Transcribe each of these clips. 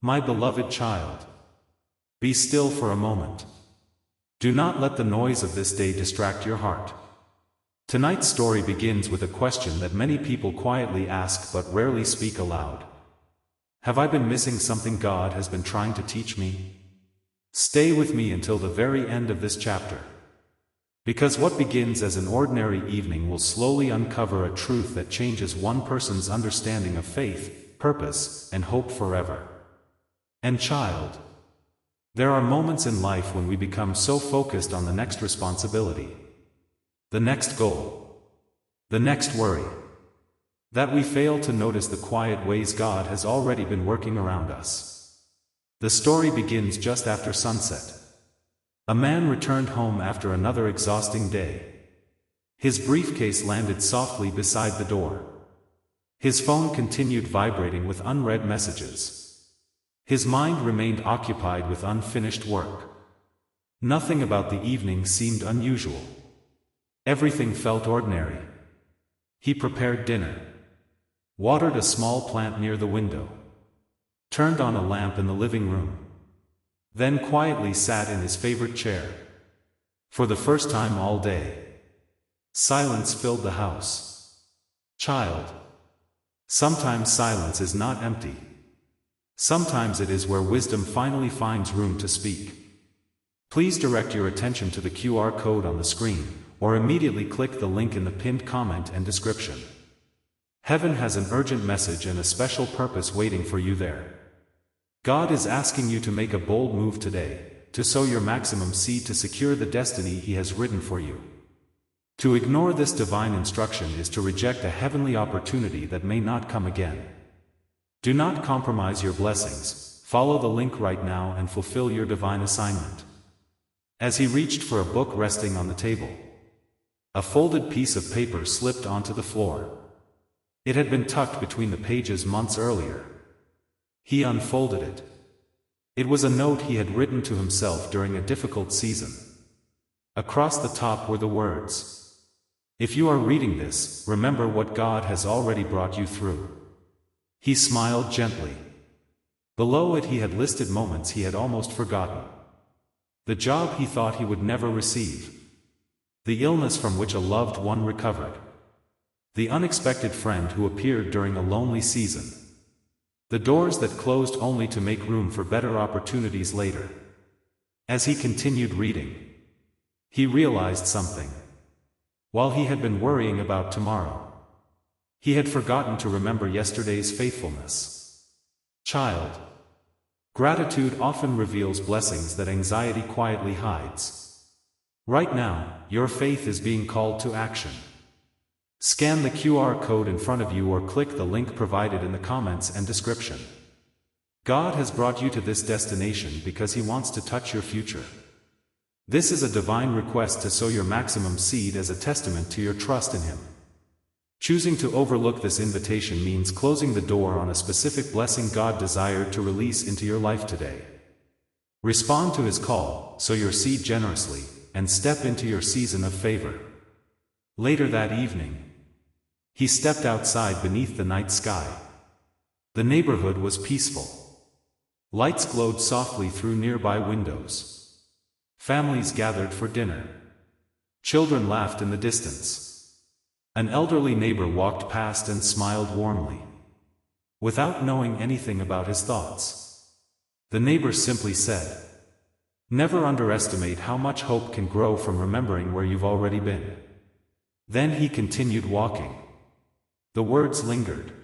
My beloved child, be still for a moment. Do not let the noise of this day distract your heart. Tonight's story begins with a question that many people quietly ask but rarely speak aloud. Have I been missing something God has been trying to teach me? Stay with me until the very end of this chapter. Because what begins as an ordinary evening will slowly uncover a truth that changes one person's understanding of faith, purpose, and hope forever. And child, there are moments in life when we become so focused on the next responsibility, the next goal, the next worry, that we fail to notice the quiet ways God has already been working around us. The story begins just after sunset. A man returned home after another exhausting day. His briefcase landed softly beside the door. His phone continued vibrating with unread messages. His mind remained occupied with unfinished work. Nothing about the evening seemed unusual. Everything felt ordinary. He prepared dinner, watered a small plant near the window, turned on a lamp in the living room, then quietly sat in his favorite chair. For the first time all day, silence filled the house. Child, sometimes silence is not empty. Sometimes it is where wisdom finally finds room to speak. Please direct your attention to the QR code on the screen, or immediately click the link in the pinned comment and description. Heaven has an urgent message and a special purpose waiting for you there. God is asking you to make a bold move today, to sow your maximum seed to secure the destiny He has written for you. To ignore this divine instruction is to reject a heavenly opportunity that may not come again. Do not compromise your blessings. Follow the link right now and fulfill your divine assignment. As he reached for a book resting on the table, a folded piece of paper slipped onto the floor. It had been tucked between the pages months earlier. He unfolded it. It was a note he had written to himself during a difficult season. Across the top were the words, "If you are reading this, remember what God has already brought you through." He smiled gently. Below it he had listed moments he had almost forgotten. The job he thought he would never receive. The illness from which a loved one recovered. The unexpected friend who appeared during a lonely season. The doors that closed only to make room for better opportunities later. As he continued reading, he realized something. While he had been worrying about tomorrow, he had forgotten to remember yesterday's faithfulness. Child, gratitude often reveals blessings that anxiety quietly hides. Right now, your faith is being called to action. Scan the QR code in front of you or click the link provided in the comments and description. God has brought you to this destination because He wants to touch your future. This is a divine request to sow your maximum seed as a testament to your trust in Him. Choosing to overlook this invitation means closing the door on a specific blessing God desired to release into your life today. Respond to His call, sow your seed generously, and step into your season of favor. Later that evening, he stepped outside beneath the night sky. The neighborhood was peaceful. Lights glowed softly through nearby windows. Families gathered for dinner. Children laughed in the distance. An elderly neighbor walked past and smiled warmly. Without knowing anything about his thoughts, the neighbor simply said, "Never underestimate how much hope can grow from remembering where you've already been." Then he continued walking. The words lingered.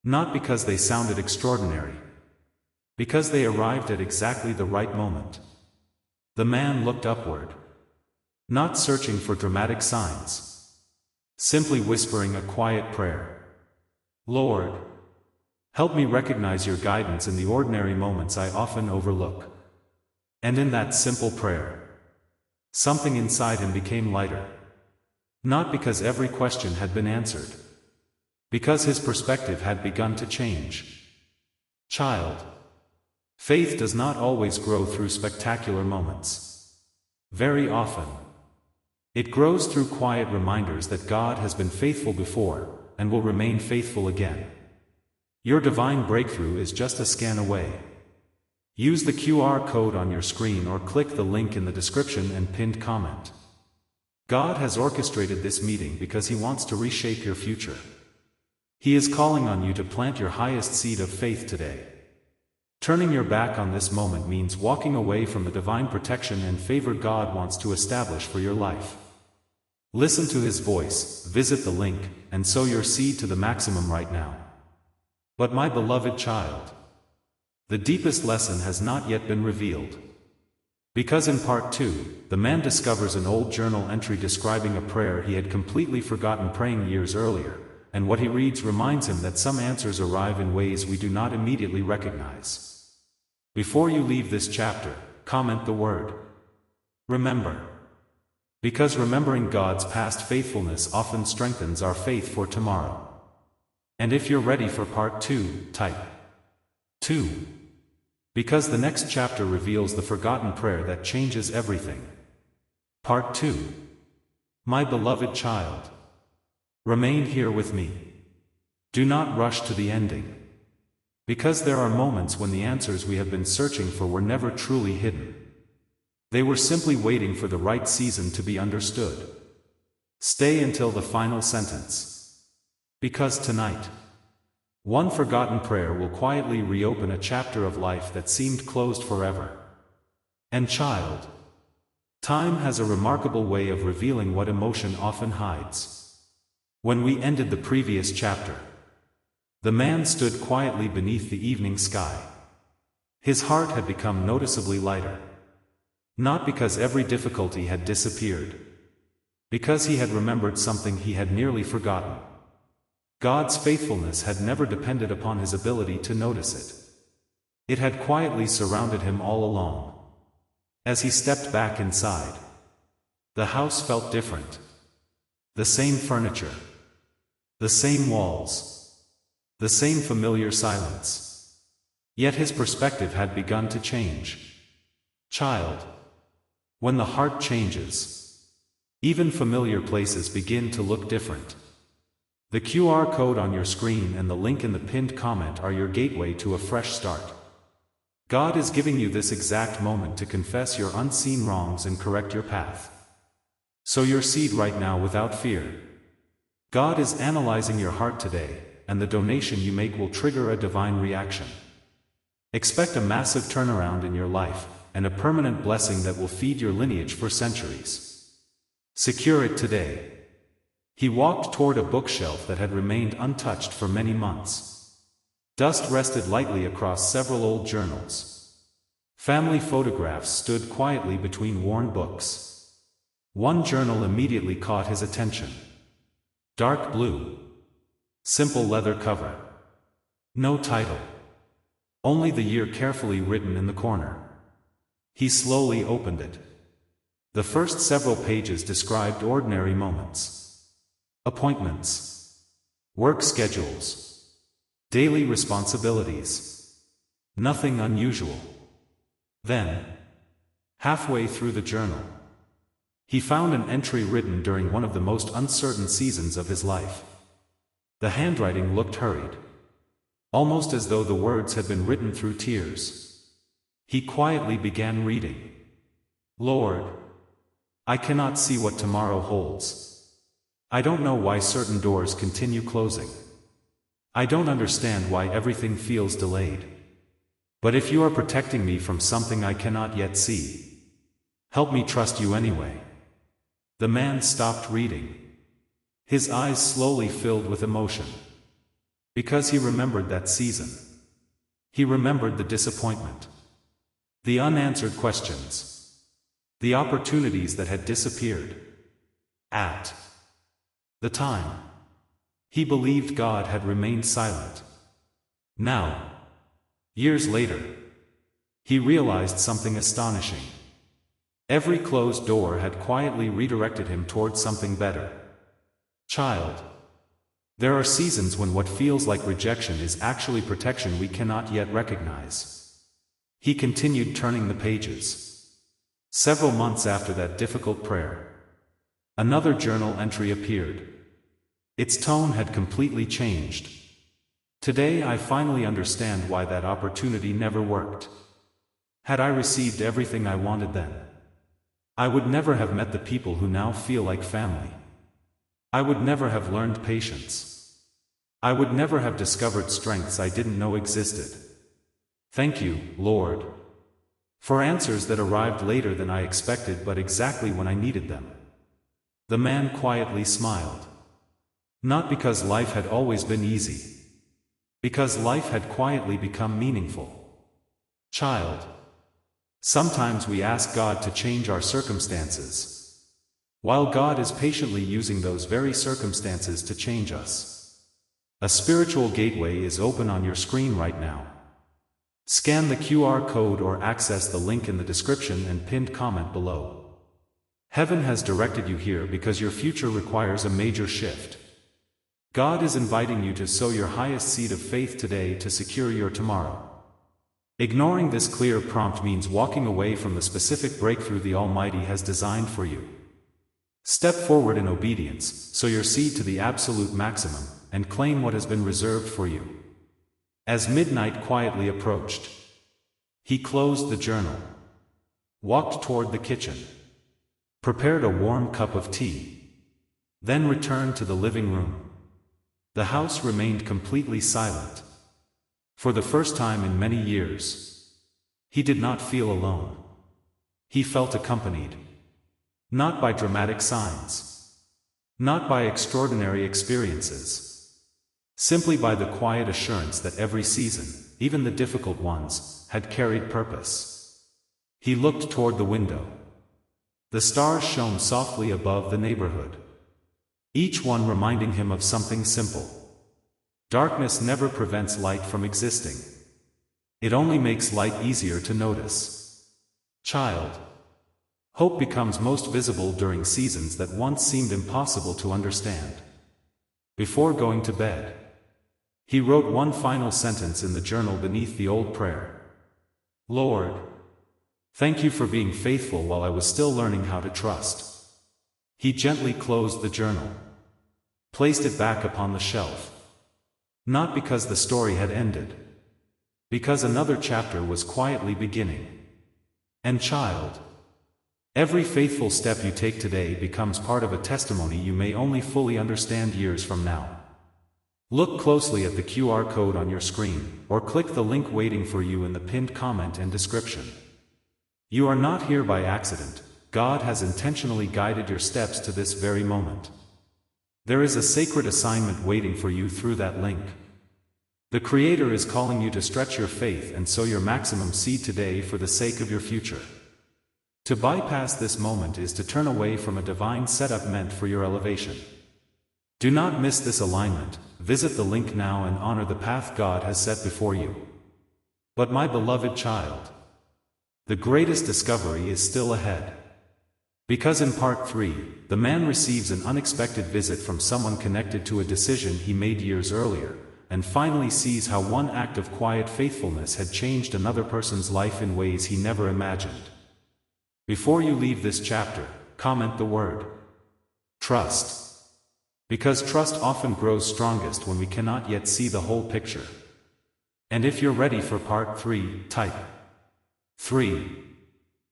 Not because they sounded extraordinary. Because they arrived at exactly the right moment. The man looked upward. Not searching for dramatic signs. Simply whispering a quiet prayer. "Lord, help me recognize your guidance in the ordinary moments I often overlook." And in that simple prayer, something inside him became lighter. Not because every question had been answered. Because his perspective had begun to change. Child, faith does not always grow through spectacular moments. Very often, it grows through quiet reminders that God has been faithful before, and will remain faithful again. Your divine breakthrough is just a scan away. Use the QR code on your screen or click the link in the description and pinned comment. God has orchestrated this meeting because He wants to reshape your future. He is calling on you to plant your highest seed of faith today. Turning your back on this moment means walking away from the divine protection and favor God wants to establish for your life. Listen to His voice, visit the link, and sow your seed to the maximum right now. But my beloved child, the deepest lesson has not yet been revealed. Because in part 2, the man discovers an old journal entry describing a prayer he had completely forgotten praying years earlier, and what he reads reminds him that some answers arrive in ways we do not immediately recognize. Before you leave this chapter, comment the word remember. Because remembering God's past faithfulness often strengthens our faith for tomorrow. And if you're ready for part 2, type 2. Because the next chapter reveals the forgotten prayer that changes everything. Part 2. My beloved child, remain here with me. Do not rush to the ending. Because there are moments when the answers we have been searching for were never truly hidden. They were simply waiting for the right season to be understood. Stay until the final sentence. Because tonight, one forgotten prayer will quietly reopen a chapter of life that seemed closed forever. And child, time has a remarkable way of revealing what emotion often hides. When we ended the previous chapter, the man stood quietly beneath the evening sky. His heart had become noticeably lighter. Not because every difficulty had disappeared. Because he had remembered something he had nearly forgotten. God's faithfulness had never depended upon his ability to notice it. It had quietly surrounded him all along. As he stepped back inside, the house felt different. The same furniture. The same walls. The same familiar silence. Yet his perspective had begun to change. Child, when the heart changes, even familiar places begin to look different. The QR code on your screen and the link in the pinned comment are your gateway to a fresh start. God is giving you this exact moment to confess your unseen wrongs and correct your path. Sow your seed right now without fear. God is analyzing your heart today, and the donation you make will trigger a divine reaction. Expect a massive turnaround in your life, and a permanent blessing that will feed your lineage for centuries. Secure it today. He walked toward a bookshelf that had remained untouched for many months. Dust rested lightly across several old journals. Family photographs stood quietly between worn books. One journal immediately caught his attention. Dark blue. Simple leather cover. No title. Only the year carefully written in the corner. He slowly opened it. The first several pages described ordinary moments. Appointments. Work schedules. Daily responsibilities. Nothing unusual. Then, halfway through the journal, he found an entry written during one of the most uncertain seasons of his life. The handwriting looked hurried. Almost as though the words had been written through tears. He quietly began reading. Lord, I cannot see what tomorrow holds. I don't know why certain doors continue closing. I don't understand why everything feels delayed. But if you are protecting me from something I cannot yet see, help me trust you anyway. The man stopped reading. His eyes slowly filled with emotion. Because he remembered that season. He remembered the disappointment. The unanswered questions. The opportunities that had disappeared. At the time, he believed God had remained silent. Now, years later, he realized something astonishing. Every closed door had quietly redirected him toward something better. Child, there are seasons when what feels like rejection is actually protection we cannot yet recognize. He continued turning the pages. Several months after that difficult prayer, another journal entry appeared. Its tone had completely changed. Today I finally understand why that opportunity never worked. Had I received everything I wanted then, I would never have met the people who now feel like family. I would never have learned patience. I would never have discovered strengths I didn't know existed. Thank you, Lord, for answers that arrived later than I expected but exactly when I needed them. The man quietly smiled. Not because life had always been easy. Because life had quietly become meaningful. Child, sometimes we ask God to change our circumstances, while God is patiently using those very circumstances to change us. A spiritual gateway is open on your screen right now. Scan the QR code or access the link in the description and pinned comment below. Heaven has directed you here because your future requires a major shift. God is inviting you to sow your highest seed of faith today to secure your tomorrow. Ignoring this clear prompt means walking away from the specific breakthrough the Almighty has designed for you. Step forward in obedience, sow your seed to the absolute maximum, and claim what has been reserved for you. As midnight quietly approached, he closed the journal, walked toward the kitchen, prepared a warm cup of tea, then returned to the living room. The house remained completely silent. For the first time in many years, he did not feel alone. He felt accompanied. Not by dramatic signs. Not by extraordinary experiences. Simply by the quiet assurance that every season, even the difficult ones, had carried purpose. He looked toward the window. The stars shone softly above the neighborhood, each one reminding him of something simple. Darkness never prevents light from existing. It only makes light easier to notice. Child, hope becomes most visible during seasons that once seemed impossible to understand. Before going to bed, he wrote one final sentence in the journal beneath the old prayer. Lord, thank you for being faithful while I was still learning how to trust. He gently closed the journal, placed it back upon the shelf. Not because the story had ended, because another chapter was quietly beginning. And child, every faithful step you take today becomes part of a testimony you may only fully understand years from now. Look closely at the QR code on your screen, or click the link waiting for you in the pinned comment and description. You are not here by accident. God has intentionally guided your steps to this very moment. There is a sacred assignment waiting for you through that link. The Creator is calling you to stretch your faith and sow your maximum seed today for the sake of your future. To bypass this moment is to turn away from a divine setup meant for your elevation. Do not miss this alignment. Visit the link now and honor the path God has set before you. But my beloved child, the greatest discovery is still ahead. Because in part 3, the man receives an unexpected visit from someone connected to a decision he made years earlier, and finally sees how one act of quiet faithfulness had changed another person's life in ways he never imagined. Before you leave this chapter, comment the word trust. Because trust often grows strongest when we cannot yet see the whole picture. And if you're ready for part 3, type 3.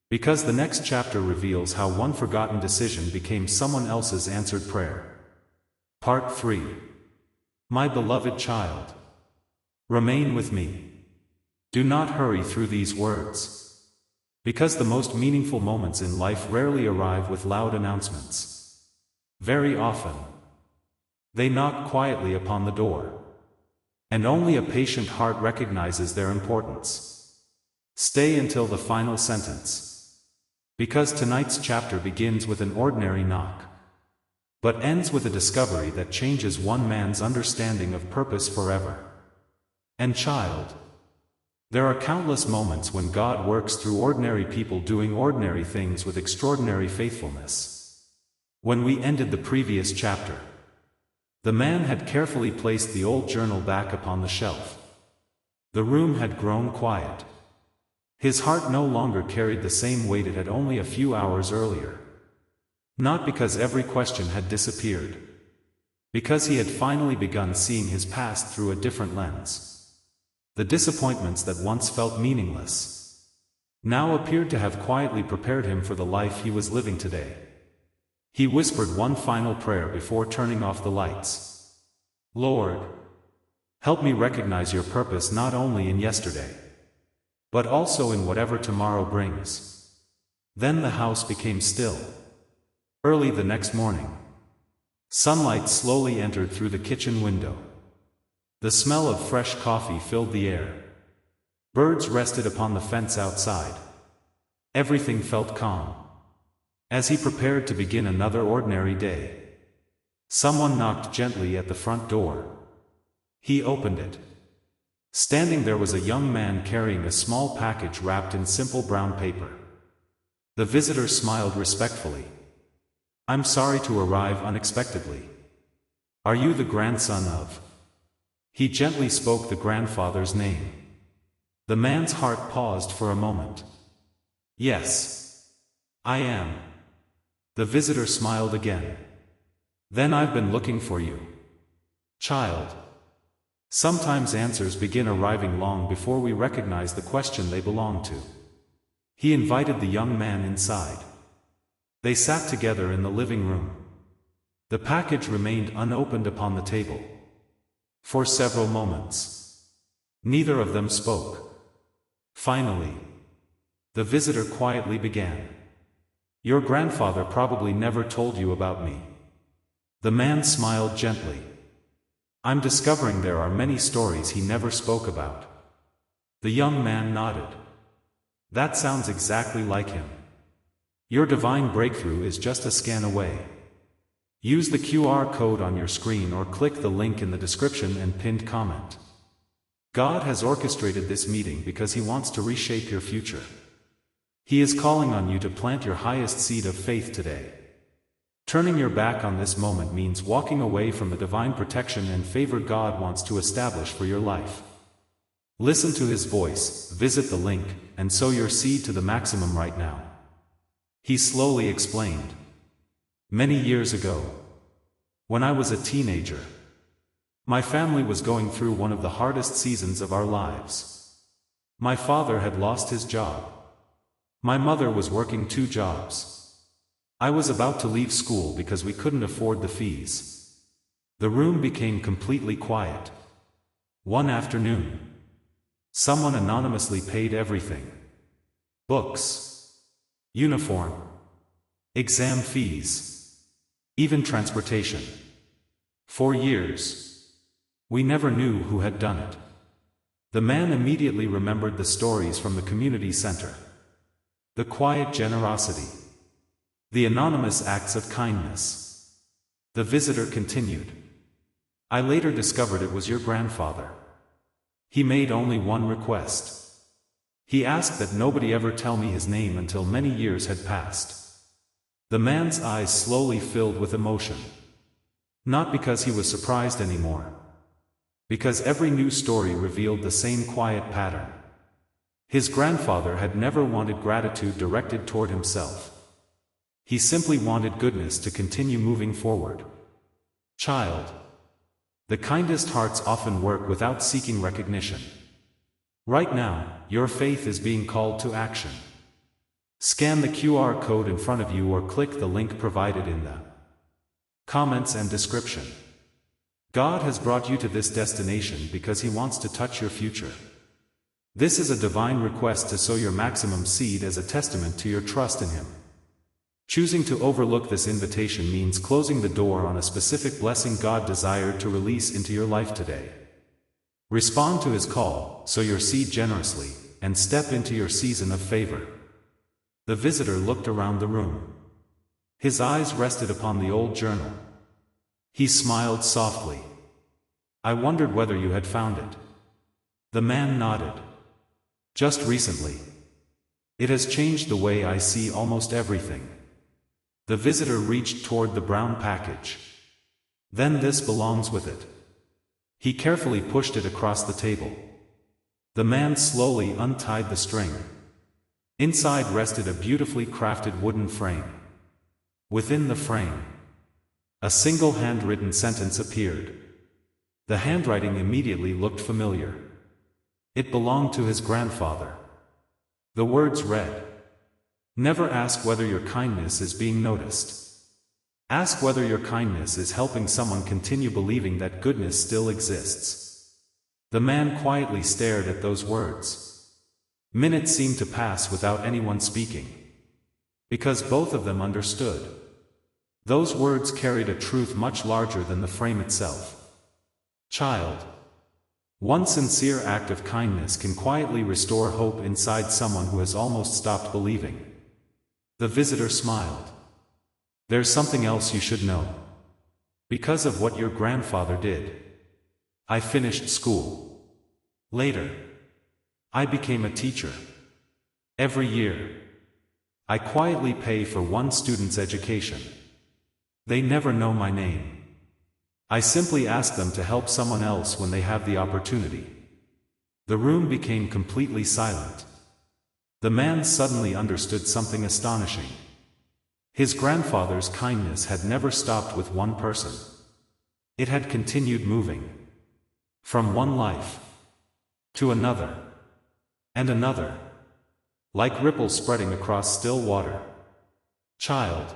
Because the next chapter reveals how one forgotten decision became someone else's answered prayer. Part 3. My beloved child, remain with me. Do not hurry through these words. Because the most meaningful moments in life rarely arrive with loud announcements. Very often, they knock quietly upon the door. And only a patient heart recognizes their importance. Stay until the final sentence. Because tonight's chapter begins with an ordinary knock, but ends with a discovery that changes one man's understanding of purpose forever. And child, there are countless moments when God works through ordinary people doing ordinary things with extraordinary faithfulness. When we ended the previous chapter, the man had carefully placed the old journal back upon the shelf. The room had grown quiet. His heart no longer carried the same weight it had only a few hours earlier. Not because every question had disappeared. Because he had finally begun seeing his past through a different lens. The disappointments that once felt meaningless, now appeared to have quietly prepared him for the life he was living today. He whispered one final prayer before turning off the lights. Lord, help me recognize your purpose not only in yesterday, but also in whatever tomorrow brings. Then the house became still. Early the next morning, sunlight slowly entered through the kitchen window. The smell of fresh coffee filled the air. Birds rested upon the fence outside. Everything felt calm. As he prepared to begin another ordinary day, someone knocked gently at the front door. He opened it. Standing there was a young man carrying a small package wrapped in simple brown paper. The visitor smiled respectfully. I'm sorry to arrive unexpectedly. Are you the grandson of? He gently spoke the grandfather's name. The man's heart paused for a moment. Yes, I am. The visitor smiled again. Then I've been looking for you, child. Sometimes answers begin arriving long before we recognize the question they belong to. He invited the young man inside. They sat together in the living room. The package remained unopened upon the table. For several moments, neither of them spoke. Finally, the visitor quietly began. Your grandfather probably never told you about me. The man smiled gently. I'm discovering there are many stories he never spoke about. The young man nodded. That sounds exactly like him. Your divine breakthrough is just a scan away. Use the QR code on your screen or click the link in the description and pinned comment. God has orchestrated this meeting because He wants to reshape your future. He is calling on you to plant your highest seed of faith today. Turning your back on this moment means walking away from the divine protection and favor God wants to establish for your life. Listen to His voice, visit the link, and sow your seed to the maximum right now. He slowly explained. Many years ago, when I was a teenager, my family was going through one of the hardest seasons of our lives. My father had lost his job. My mother was working 2 jobs. I was about to leave school because we couldn't afford the fees. The room became completely quiet. One afternoon, someone anonymously paid everything. Books, uniform, exam fees, even transportation. For years, we never knew who had done it. The man immediately remembered the stories from the community center. The quiet generosity. The anonymous acts of kindness. The visitor continued. I later discovered it was your grandfather. He made only one request. He asked that nobody ever tell me his name until many years had passed. The man's eyes slowly filled with emotion. Not because he was surprised anymore. Because every new story revealed the same quiet pattern. His grandfather had never wanted gratitude directed toward himself. He simply wanted goodness to continue moving forward. Child, the kindest hearts often work without seeking recognition. Right now, your faith is being called to action. Scan the QR code in front of you or click the link provided in the comments and description. God has brought you to this destination because He wants to touch your future. This is a divine request to sow your maximum seed as a testament to your trust in Him. Choosing to overlook this invitation means closing the door on a specific blessing God desired to release into your life today. Respond to His call, sow your seed generously, and step into your season of favor. The visitor looked around the room. His eyes rested upon the old journal. He smiled softly. I wondered whether you had found it. The man nodded. Just recently. It has changed the way I see almost everything. The visitor reached toward the brown package. Then this belongs with it. He carefully pushed it across the table. The man slowly untied the string. Inside rested a beautifully crafted wooden frame. Within the frame, a single handwritten sentence appeared. The handwriting immediately looked familiar. It belonged to his grandfather. The words read: Never ask whether your kindness is being noticed. Ask whether your kindness is helping someone continue believing that goodness still exists. The man quietly stared at those words. Minutes seemed to pass without anyone speaking. Because both of them understood. Those words carried a truth much larger than the frame itself. Child. One sincere act of kindness can quietly restore hope inside someone who has almost stopped believing. The visitor smiled. There's something else you should know. Because of what your grandfather did. I finished school. Later, I became a teacher. Every year, I quietly pay for one student's education. They never know my name. I simply ask them to help someone else when they have the opportunity. The room became completely silent. The man suddenly understood something astonishing. His grandfather's kindness had never stopped with one person. It had continued moving. From one life to another and another, like ripples spreading across still water. Child.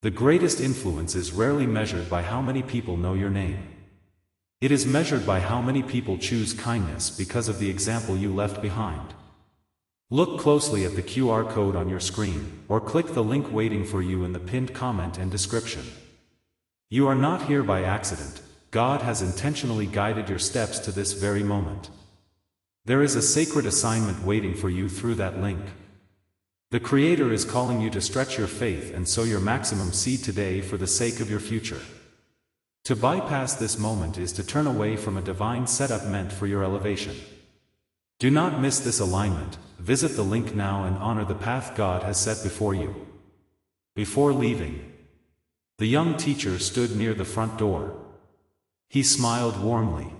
The greatest influence is rarely measured by how many people know your name. It is measured by how many people choose kindness because of the example you left behind. Look closely at the QR code on your screen, or click the link waiting for you in the pinned comment and description. You are not here by accident. God has intentionally guided your steps to this very moment. There is a sacred assignment waiting for you through that link. The Creator is calling you to stretch your faith and sow your maximum seed today for the sake of your future. To bypass this moment is to turn away from a divine setup meant for your elevation. Do not miss this alignment. Visit the link now and honor the path God has set before you. Before leaving, the young teacher stood near the front door. He smiled warmly.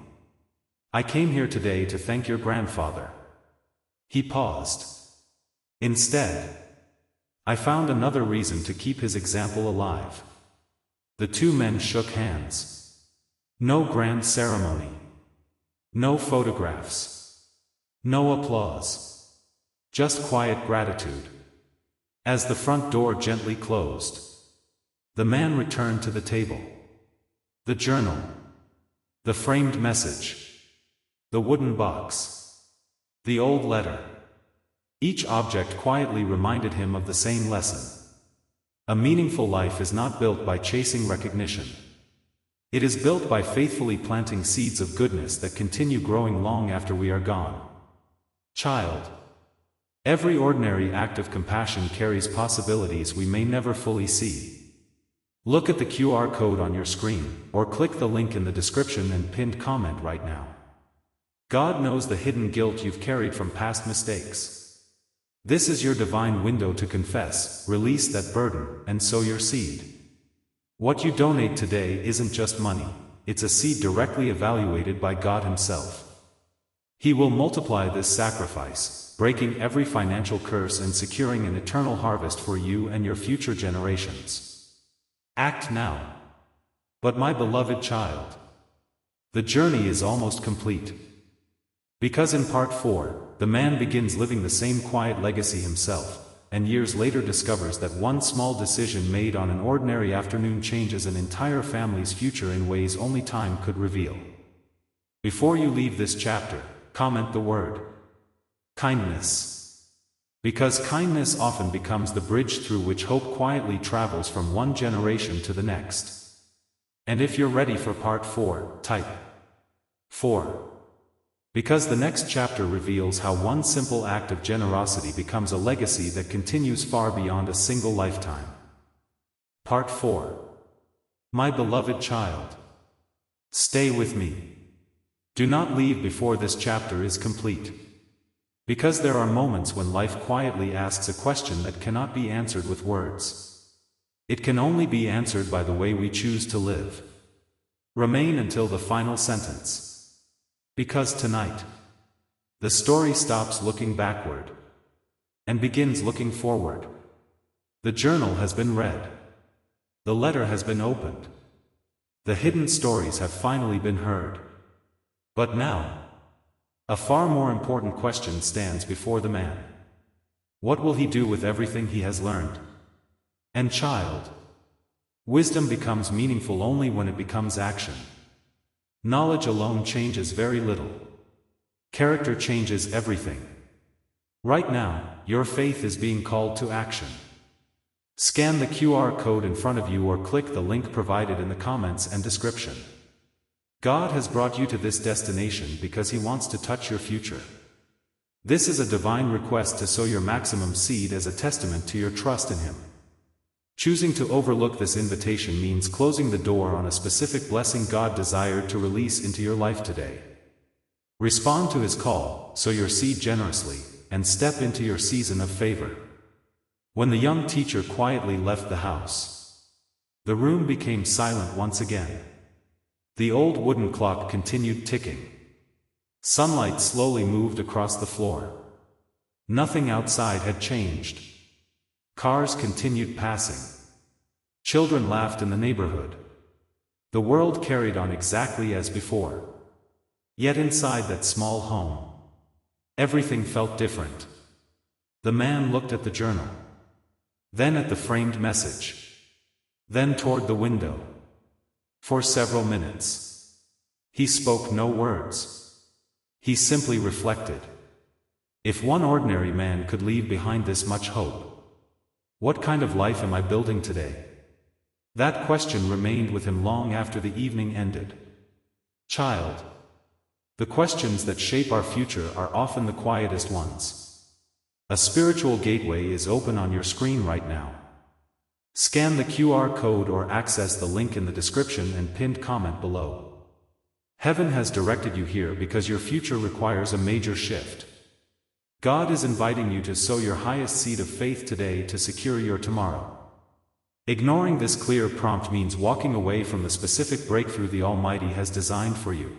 I came here today to thank your grandfather. He paused. Instead, I found another reason to keep his example alive. The two men shook hands. No grand ceremony. No photographs. No applause. Just quiet gratitude. As the front door gently closed, the man returned to the table. The journal. The framed message. The wooden box. The old letter. Each object quietly reminded him of the same lesson. A meaningful life is not built by chasing recognition. It is built by faithfully planting seeds of goodness that continue growing long after we are gone. Child. Every ordinary act of compassion carries possibilities we may never fully see. Look at the QR code on your screen, or click the link in the description and pinned comment right now. God knows the hidden guilt you've carried from past mistakes. This is your divine window to confess, release that burden, and sow your seed. What you donate today isn't just money, it's a seed directly evaluated by God Himself. He will multiply this sacrifice, breaking every financial curse and securing an eternal harvest for you and your future generations. Act now. But my beloved child, the journey is almost complete. Because in part 4, the man begins living the same quiet legacy himself, and years later discovers that one small decision made on an ordinary afternoon changes an entire family's future in ways only time could reveal. Before you leave this chapter, comment the word kindness. Because kindness often becomes the bridge through which hope quietly travels from one generation to the next. And if you're ready for part 4, type 4. Because the next chapter reveals how one simple act of generosity becomes a legacy that continues far beyond a single lifetime. Part 4. My beloved child. Stay with me. Do not leave before this chapter is complete. Because there are moments when life quietly asks a question that cannot be answered with words. It can only be answered by the way we choose to live. Remain until the final sentence. Because tonight, the story stops looking backward and begins looking forward. The journal has been read. The letter has been opened. The hidden stories have finally been heard. But now, a far more important question stands before the man. What will he do with everything he has learned? And child, wisdom becomes meaningful only when it becomes action. Knowledge alone changes very little. Character changes everything. Right now, your faith is being called to action. Scan the QR code in front of you or click the link provided in the comments and description. God has brought you to this destination because He wants to touch your future. This is a divine request to sow your maximum seed as a testament to your trust in Him. Choosing to overlook this invitation means closing the door on a specific blessing God desired to release into your life today. Respond to His call, sow your seed generously, and step into your season of favor. When the young teacher quietly left the house, the room became silent once again. The old wooden clock continued ticking. Sunlight slowly moved across the floor. Nothing outside had changed. Cars continued passing. Children laughed in the neighborhood. The world carried on exactly as before. Yet inside that small home, everything felt different. The man looked at the journal, then at the framed message, then toward the window. For several minutes, he spoke no words. He simply reflected. If one ordinary man could leave behind this much hope, what kind of life am I building today? That question remained with him long after the evening ended. Child, the questions that shape our future are often the quietest ones. A spiritual gateway is open on your screen right now. Scan the QR code or access the link in the description and pinned comment below. Heaven has directed you here because your future requires a major shift. God is inviting you to sow your highest seed of faith today to secure your tomorrow. Ignoring this clear prompt means walking away from the specific breakthrough the Almighty has designed for you.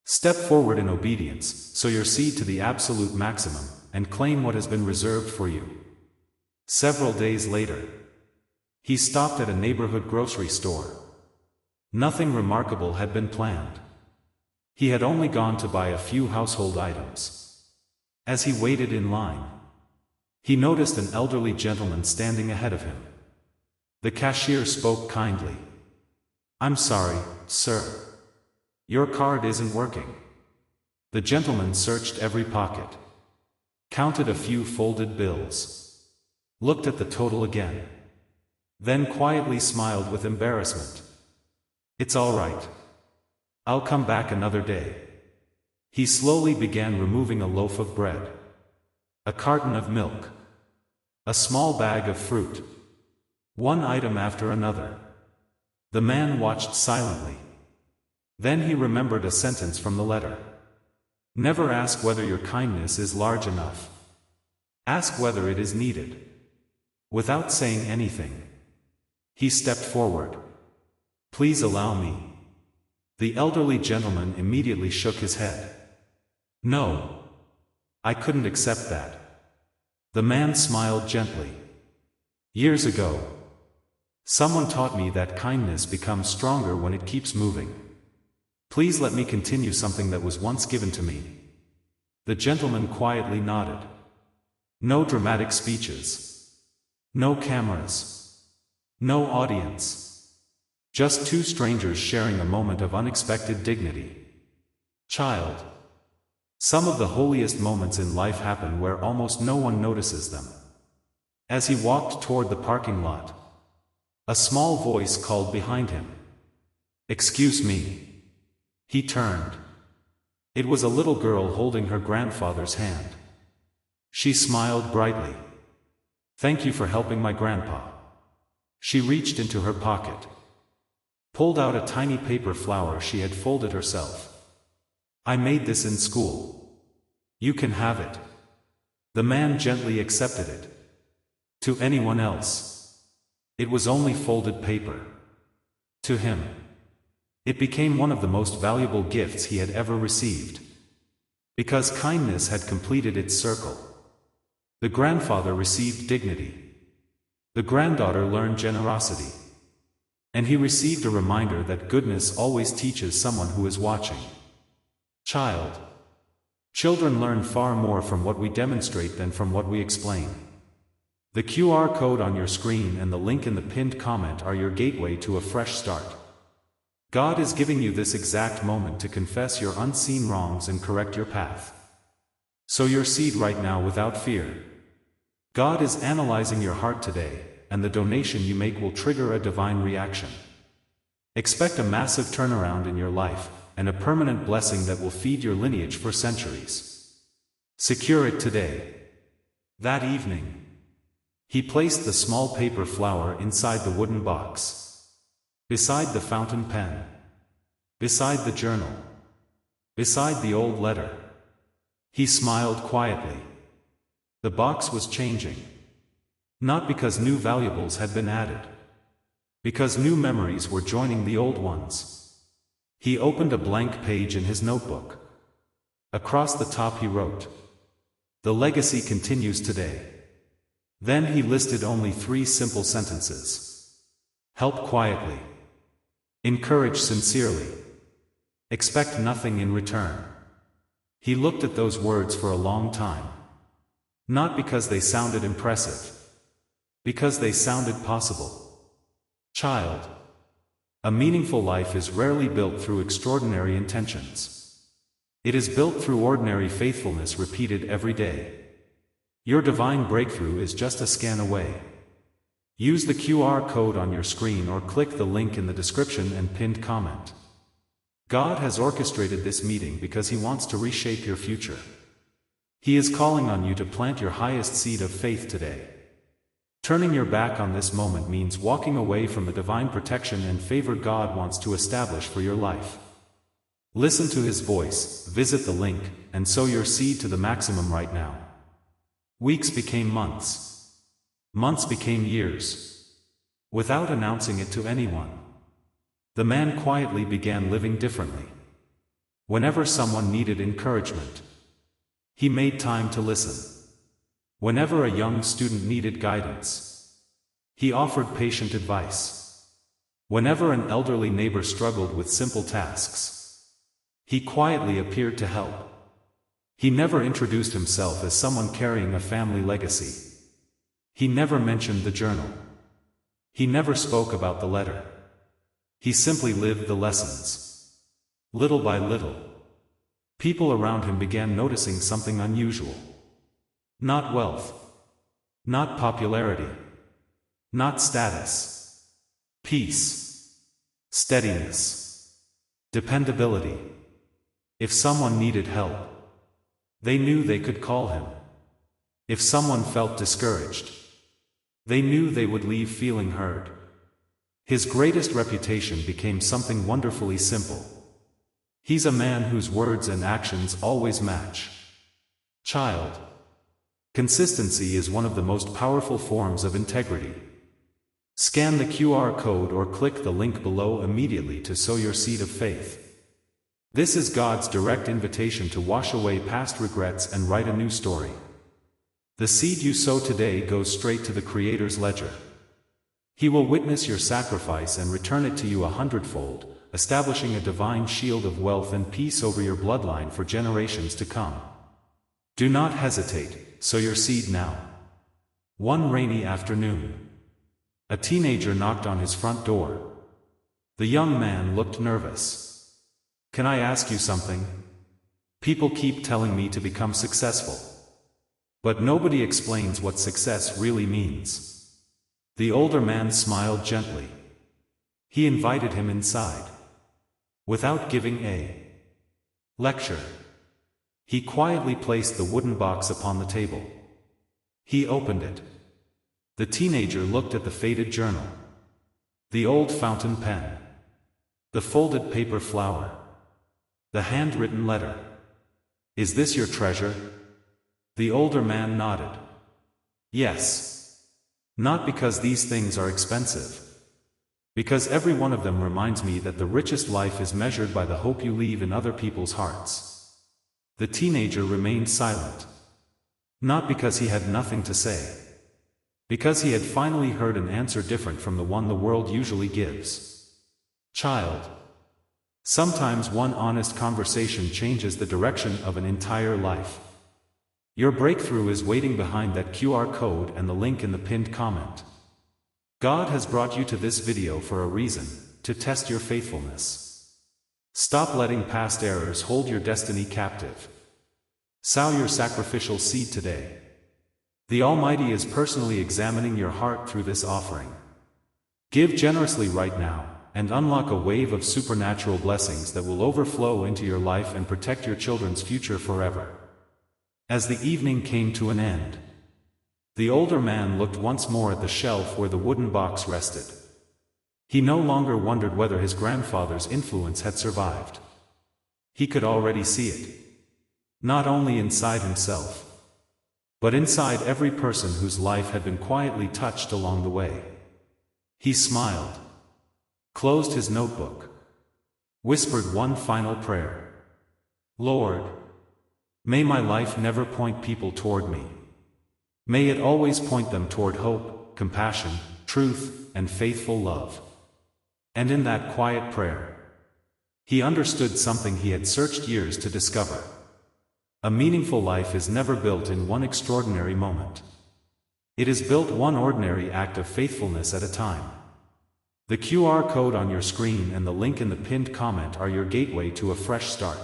Step forward in obedience, sow your seed to the absolute maximum, and claim what has been reserved for you. Several days later, he stopped at a neighborhood grocery store. Nothing remarkable had been planned. He had only gone to buy a few household items. As he waited in line, he noticed an elderly gentleman standing ahead of him. The cashier spoke kindly. "I'm sorry, sir. Your card isn't working." The gentleman searched every pocket, counted a few folded bills, looked at the total again, then quietly smiled with embarrassment. "It's all right. I'll come back another day." He slowly began removing a loaf of bread, a carton of milk, a small bag of fruit, one item after another. The man watched silently. Then he remembered a sentence from the letter. Never ask whether your kindness is large enough. Ask whether it is needed. Without saying anything, he stepped forward. "Please allow me." The elderly gentleman immediately shook his head. "No. I couldn't accept that." The man smiled gently. "Years ago, someone taught me that kindness becomes stronger when it keeps moving. Please let me continue something that was once given to me." The gentleman quietly nodded. No dramatic speeches. No cameras. No audience. Just two strangers sharing a moment of unexpected dignity. Child, some of the holiest moments in life happen where almost no one notices them. As he walked toward the parking lot, a small voice called behind him. "Excuse me." He turned. It was a little girl holding her grandfather's hand. She smiled brightly. "Thank you for helping my grandpa." She reached into her pocket, pulled out a tiny paper flower she had folded herself. "I made this in school. You can have it." The man gently accepted it. To anyone else, it was only folded paper. To him, it became one of the most valuable gifts he had ever received. Because kindness had completed its circle. The grandfather received dignity. The granddaughter learned generosity. And he received a reminder that goodness always teaches someone who is watching. Child, Children learn far more from what we demonstrate than from what we explain. The QR code on your screen and the link in the pinned comment are your gateway to a fresh start. God is giving you this exact moment to confess your unseen wrongs and correct your path. Sow your seed right now without fear. God is analyzing your heart today, and the donation you make will trigger a divine reaction. Expect a massive turnaround in your life, and a permanent blessing that will feed your lineage for centuries. Secure it today. That evening, he placed the small paper flower inside the wooden box, beside the fountain pen, beside the journal, beside the old letter. He smiled quietly. The box was changing. Not because new valuables had been added, because new memories were joining the old ones. He opened a blank page in his notebook. Across the top he wrote, "The legacy continues today." Then he listed only 3 simple sentences. Help quietly. Encourage sincerely. Expect nothing in return. He looked at those words for a long time. Not because they sounded impressive, because they sounded possible. Child, a meaningful life is rarely built through extraordinary intentions. It is built through ordinary faithfulness repeated every day. Your divine breakthrough is just a scan away. Use the QR code on your screen or click the link in the description and pinned comment. God has orchestrated this meeting because He wants to reshape your future. He is calling on you to plant your highest seed of faith today. Turning your back on this moment means walking away from the divine protection and favor God wants to establish for your life. Listen to His voice, visit the link, and sow your seed to the maximum right now. Weeks became months. Months became years. Without announcing it to anyone, the man quietly began living differently. Whenever someone needed encouragement, he made time to listen. Whenever a young student needed guidance, he offered patient advice. Whenever an elderly neighbor struggled with simple tasks, he quietly appeared to help. He never introduced himself as someone carrying a family legacy. He never mentioned the journal. He never spoke about the letter. He simply lived the lessons. Little by little, people around him began noticing something unusual. Not wealth. Not popularity. Not status. Peace. Steadiness. Dependability. If someone needed help, they knew they could call him. If someone felt discouraged, they knew they would leave feeling heard. His greatest reputation became something wonderfully simple. He's a man whose words and actions always match. Child, consistency is one of the most powerful forms of integrity. Scan the QR code or click the link below immediately to sow your seed of faith. This is God's direct invitation to wash away past regrets and write a new story. The seed you sow today goes straight to the Creator's ledger. He will witness your sacrifice and return it to you 100-fold, establishing a divine shield of wealth and peace over your bloodline for generations to come. Do not hesitate, sow your seed now. One rainy afternoon, a teenager knocked on his front door. The young man looked nervous. "Can I ask you something? People keep telling me to become successful. But nobody explains what success really means." The older man smiled gently. He invited him inside. Without giving a lecture, he quietly placed the wooden box upon the table. He opened it. The teenager looked at the faded journal, the old fountain pen, the folded paper flower, the handwritten letter. "Is this your treasure?" The older man nodded. "Yes. Not because these things are expensive. Because every one of them reminds me that the richest life is measured by the hope you leave in other people's hearts." The teenager remained silent. Not because he had nothing to say. Because he had finally heard an answer different from the one the world usually gives. Child, Sometimes one honest conversation changes the direction of an entire life. Your breakthrough is waiting behind that QR code and the link in the pinned comment. God has brought you to this video for a reason, to test your faithfulness. Stop letting past errors hold your destiny captive. Sow your sacrificial seed today. The Almighty is personally examining your heart through this offering. Give generously right now, and unlock a wave of supernatural blessings that will overflow into your life and protect your children's future forever. As the evening came to an end, the older man looked once more at the shelf where the wooden box rested. He no longer wondered whether his grandfather's influence had survived. He could already see it. Not only inside himself, but inside every person whose life had been quietly touched along the way. He smiled, closed his notebook, whispered one final prayer. Lord, may my life never point people toward me. May it always point them toward hope, compassion, truth, and faithful love. And in that quiet prayer, he understood something he had searched years to discover. A meaningful life is never built in one extraordinary moment. It is built one ordinary act of faithfulness at a time. The QR code on your screen and the link in the pinned comment are your gateway to a fresh start.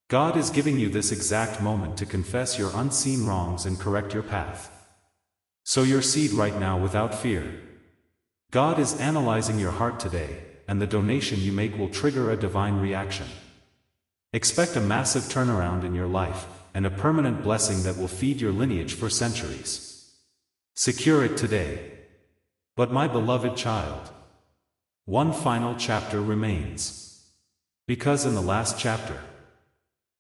God is giving you this exact moment to confess your unseen wrongs and correct your path. Sow your seed right now without fear. God is analyzing your heart today, and the donation you make will trigger a divine reaction. Expect a massive turnaround in your life, and a permanent blessing that will feed your lineage for centuries. Secure it today. But my beloved child, one final chapter remains. Because in the last chapter,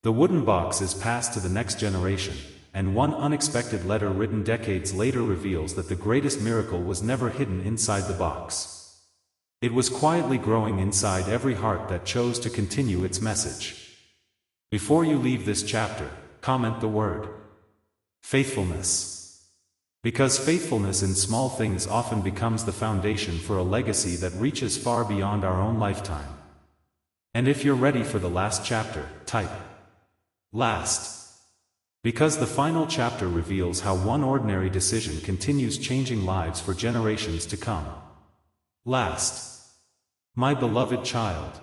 the wooden box is passed to the next generation, and one unexpected letter written decades later reveals that the greatest miracle was never hidden inside the box. It was quietly growing inside every heart that chose to continue its message. Before you leave this chapter, comment the word faithfulness. Because faithfulness in small things often becomes the foundation for a legacy that reaches far beyond our own lifetime. And if you're ready for the last chapter, type last. Because the final chapter reveals how one ordinary decision continues changing lives for generations to come. Last. My beloved child,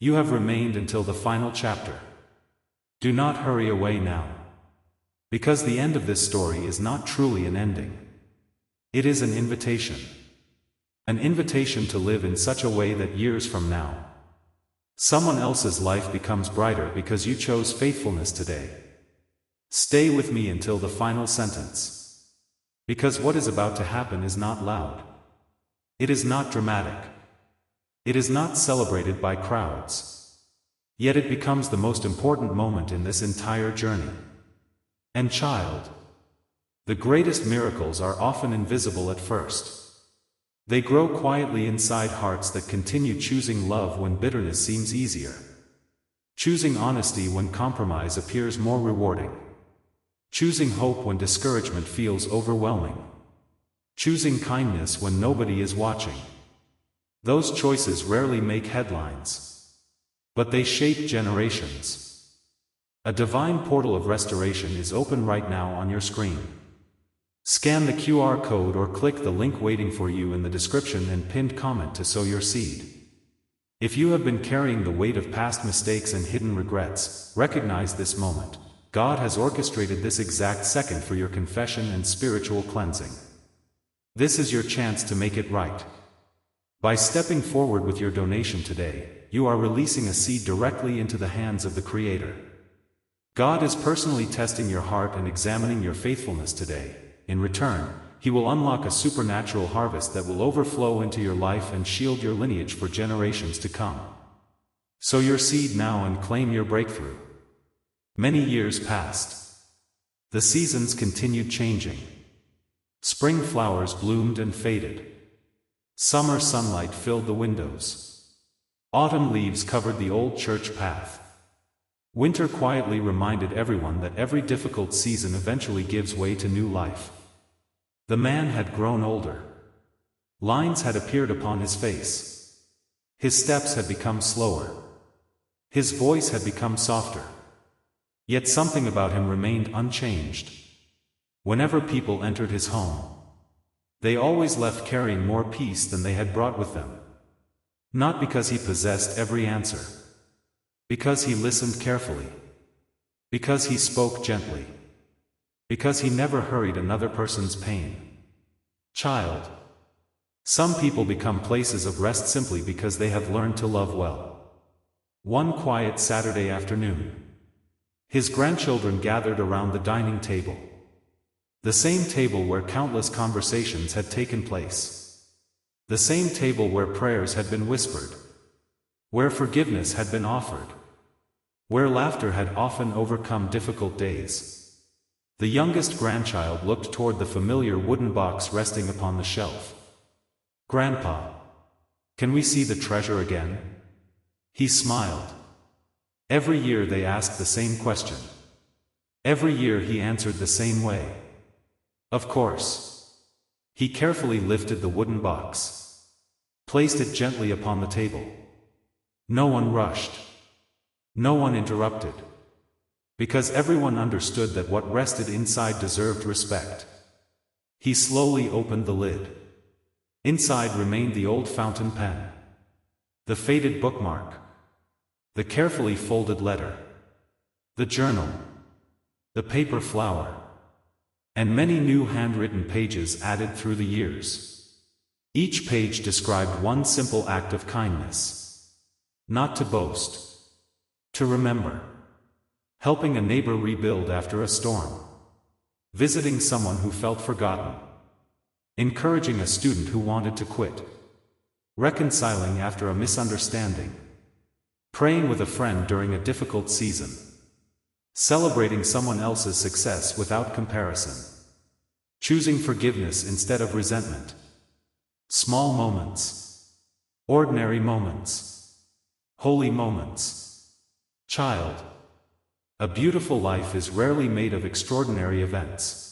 you have remained until the final chapter. Do not hurry away now. Because the end of this story is not truly an ending. It is an invitation. An invitation to live in such a way that years from now, someone else's life becomes brighter because you chose faithfulness today. Stay with me until the final sentence. Because what is about to happen is not loud. It is not dramatic. It is not celebrated by crowds. Yet it becomes the most important moment in this entire journey. And child, the greatest miracles are often invisible at first. They grow quietly inside hearts that continue choosing love when bitterness seems easier. Choosing honesty when compromise appears more rewarding. Choosing hope when discouragement feels overwhelming. Choosing kindness when nobody is watching. Those choices rarely make headlines, but they shape generations. A divine portal of restoration is open right now on your screen. Scan the QR code or click the link waiting for you in the description and pinned comment to sow your seed. If you have been carrying the weight of past mistakes and hidden regrets, recognize this moment. God has orchestrated this exact second for your confession and spiritual cleansing. This is your chance to make it right. By stepping forward with your donation today, you are releasing a seed directly into the hands of the Creator. God is personally testing your heart and examining your faithfulness today. In return, He will unlock a supernatural harvest that will overflow into your life and shield your lineage for generations to come. Sow your seed now and claim your breakthrough. Many years passed. The seasons continued changing. Spring flowers bloomed and faded. Summer sunlight filled the windows. Autumn leaves covered the old church path. Winter quietly reminded everyone that every difficult season eventually gives way to new life. The man had grown older. Lines had appeared upon his face. His steps had become slower. His voice had become softer. Yet something about him remained unchanged. Whenever people entered his home, they always left carrying more peace than they had brought with them. Not because he possessed every answer. Because he listened carefully. Because he spoke gently. Because he never hurried another person's pain. Child. Some people become places of rest simply because they have learned to love well. One quiet Saturday afternoon, his grandchildren gathered around the dining table. The same table where countless conversations had taken place. The same table where prayers had been whispered. Where forgiveness had been offered. Where laughter had often overcome difficult days. The youngest grandchild looked toward the familiar wooden box resting upon the shelf. "Grandpa, can we see the treasure again?" He smiled. Every year they asked the same question. Every year he answered the same way. Of course. He carefully lifted the wooden box. Placed it gently upon the table. No one rushed. No one interrupted. Because everyone understood that what rested inside deserved respect. He slowly opened the lid. Inside remained the old fountain pen. The faded bookmark. The carefully folded letter. The journal. The paper flower. And many new handwritten pages added through the years. Each page described one simple act of kindness. Not to boast. To remember. Helping a neighbor rebuild after a storm. Visiting someone who felt forgotten. Encouraging a student who wanted to quit. Reconciling after a misunderstanding. Praying with a friend during a difficult season. Celebrating someone else's success without comparison. Choosing forgiveness instead of resentment. Small moments. Ordinary moments. Holy moments. Child. A beautiful life is rarely made of extraordinary events.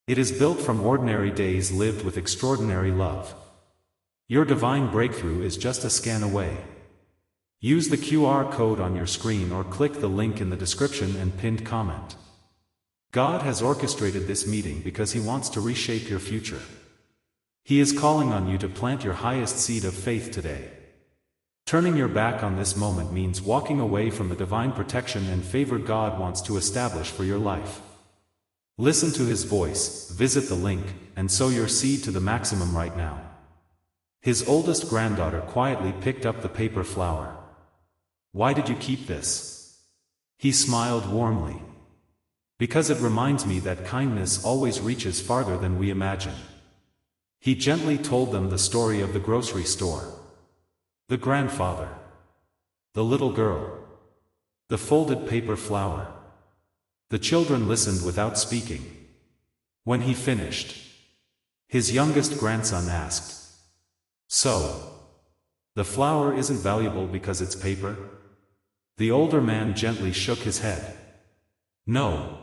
It is built from ordinary days lived with extraordinary love. Your divine breakthrough is just a scan away. Use the QR code on your screen or click the link in the description and pinned comment. God has orchestrated this meeting because He wants to reshape your future. He is calling on you to plant your highest seed of faith today. Turning your back on this moment means walking away from the divine protection and favor God wants to establish for your life. Listen to His voice, visit the link, and sow your seed to the maximum right now. His oldest granddaughter quietly picked up the paper flower. "Why did you keep this?" He smiled warmly. "Because it reminds me that kindness always reaches farther than we imagine." He gently told them the story of the grocery store. The grandfather. The little girl. The folded paper flower. The children listened without speaking. When he finished, his youngest grandson asked, "So, the flower isn't valuable because it's paper?" The older man gently shook his head. "No.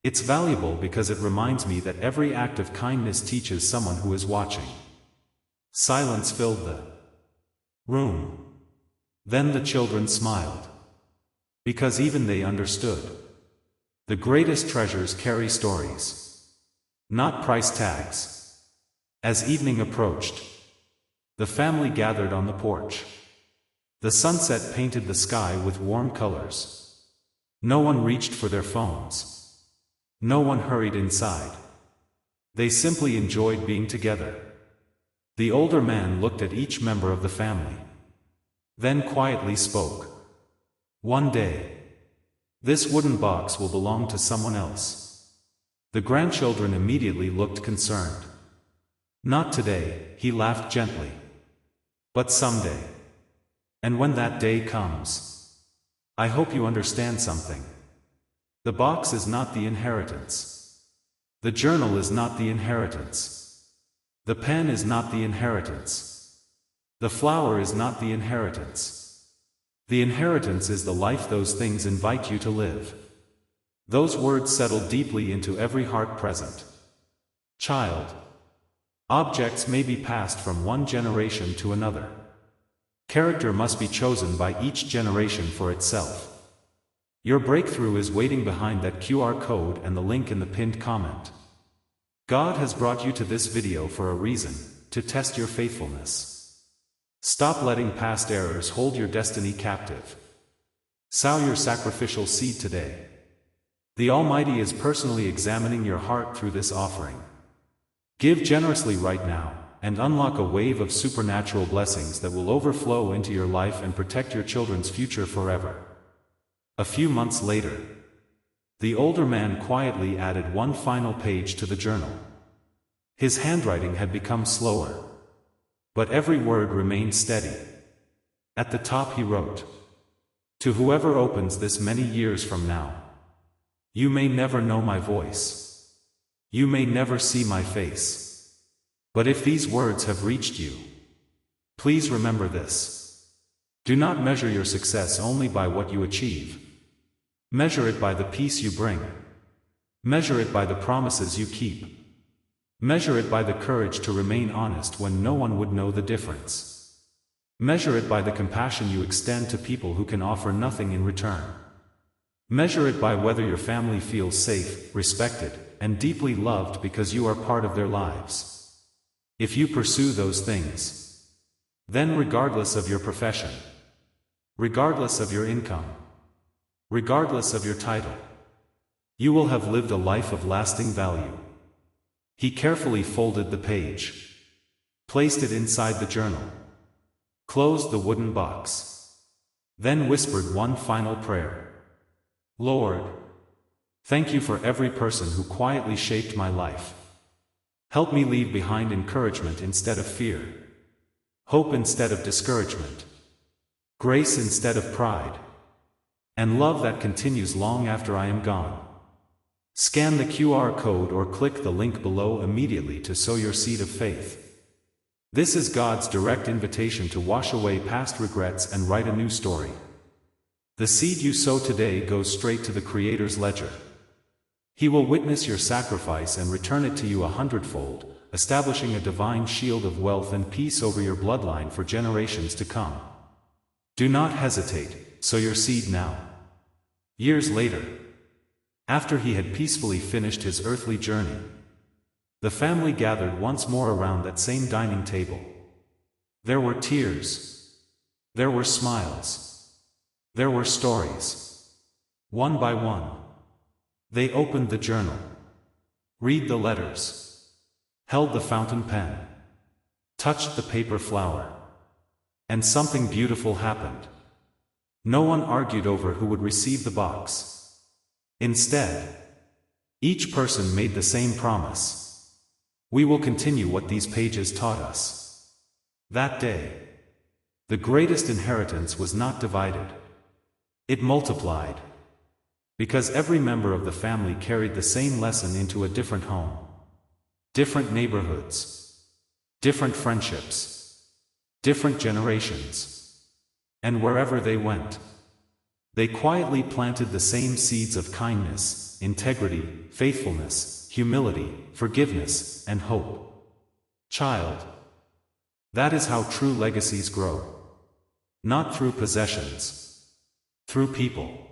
It's valuable because it reminds me that every act of kindness teaches someone who is watching." Silence filled the room. Then the children smiled. Because even they understood. The greatest treasures carry stories. Not price tags. As evening approached, the family gathered on the porch. The sunset painted the sky with warm colors. No one reached for their phones. No one hurried inside. They simply enjoyed being together. The older man looked at each member of the family. Then quietly spoke. "One day, this wooden box will belong to someone else." The grandchildren immediately looked concerned. "Not today," he laughed gently. "But someday. And when that day comes, I hope you understand something. The box is not the inheritance. The journal is not the inheritance. The pen is not the inheritance. The flower is not the inheritance. The inheritance is the life those things invite you to live." Those words settled deeply into every heart present. Child. Objects may be passed from one generation to another. Character must be chosen by each generation for itself. Your breakthrough is waiting behind that QR code and the link in the pinned comment. God has brought you to this video for a reason, to test your faithfulness. Stop letting past errors hold your destiny captive. Sow your sacrificial seed today. The Almighty is personally examining your heart through this offering. Give generously right now, and unlock a wave of supernatural blessings that will overflow into your life and protect your children's future forever. A few months later, the older man quietly added one final page to the journal. His handwriting had become slower, but every word remained steady. At the top he wrote, "To whoever opens this many years from now, you may never know my voice. You may never see my face. But if these words have reached you, please remember this. Do not measure your success only by what you achieve. Measure it by the peace you bring. Measure it by the promises you keep. Measure it by the courage to remain honest when no one would know the difference. Measure it by the compassion you extend to people who can offer nothing in return. Measure it by whether your family feels safe, respected, and deeply loved because you are part of their lives. If you pursue those things, then regardless of your profession, regardless of your income, regardless of your title, you will have lived a life of lasting value." He carefully folded the page, placed it inside the journal, closed the wooden box, then whispered one final prayer. "Lord, thank you for every person who quietly shaped my life. Help me leave behind encouragement instead of fear, hope instead of discouragement, grace instead of pride, and love that continues long after I am gone." Scan the QR code or click the link below immediately to sow your seed of faith. This is God's direct invitation to wash away past regrets and write a new story. The seed you sow today goes straight to the Creator's ledger. He will witness your sacrifice and return it to you 100-fold, establishing a divine shield of wealth and peace over your bloodline for generations to come. Do not hesitate, sow your seed now. Years later, after he had peacefully finished his earthly journey, the family gathered once more around that same dining table. There were tears. There were smiles. There were stories. One by one, they opened the journal, read the letters, held the fountain pen, touched the paper flower, and something beautiful happened. No one argued over who would receive the box. Instead, each person made the same promise: we will continue what these pages taught us. That day, the greatest inheritance was not divided. It multiplied. Because every member of the family carried the same lesson into a different home, different neighborhoods, different friendships, different generations. And wherever they went, they quietly planted the same seeds of kindness, integrity, faithfulness, humility, forgiveness, and hope. Child, that is how true legacies grow. Not through possessions, through people.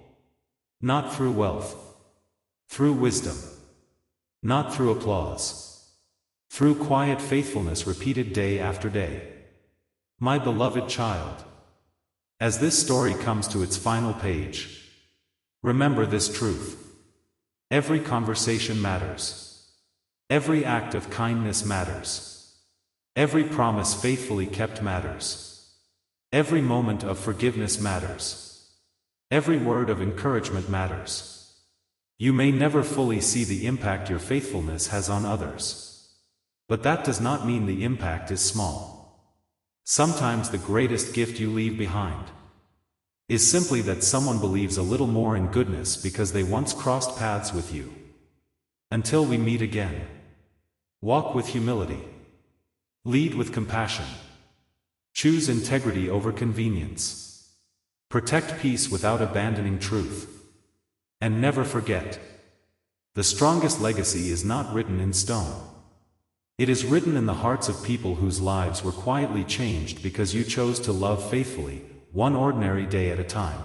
Not through wealth, through wisdom. Not through applause, through quiet faithfulness repeated day after day. My beloved child, as this story comes to its final page, remember this truth. Every conversation matters. Every act of kindness matters. Every promise faithfully kept matters. Every moment of forgiveness matters. Every word of encouragement matters. You may never fully see the impact your faithfulness has on others, but that does not mean the impact is small. Sometimes the greatest gift you leave behind is simply that someone believes a little more in goodness because they once crossed paths with you. Until we meet again, walk with humility. Lead with compassion. Choose integrity over convenience. Protect peace without abandoning truth. And never forget, the strongest legacy is not written in stone. It is written in the hearts of people whose lives were quietly changed because you chose to love faithfully, one ordinary day at a time.